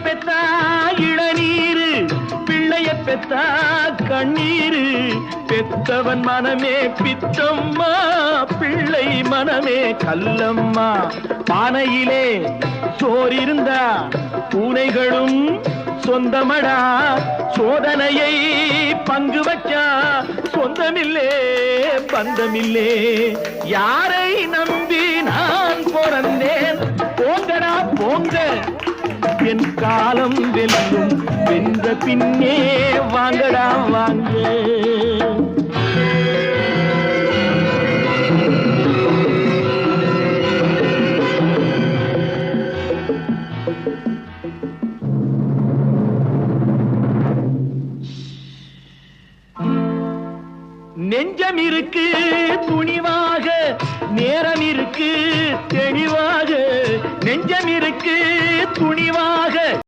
பெத்தா இளநீரு, பிள்ளைய பெத்தா கண்ணீரு. பெத்தவன் மனமே பித்தம்மா, பிள்ளை மனமே கல்லம்மா. பானையிலே சோறிருந்தா பூனைகளும் சொந்தமடா. சோதனையை பங்கு வச்சா சொந்தமில்லே பந்தமில்லே. யாரை நம்பி நான் பிறந்தேன்? போங்கடா போங்க, என் காலம் வெல்லும். வென்ற பின்னே வாங்கடா வாங்க. நெஞ்சம் இருக்கு துணிவாக, நேரம் இருக்கு தெளிவாக. நெஞ்சம் இருக்கு துணிவாக.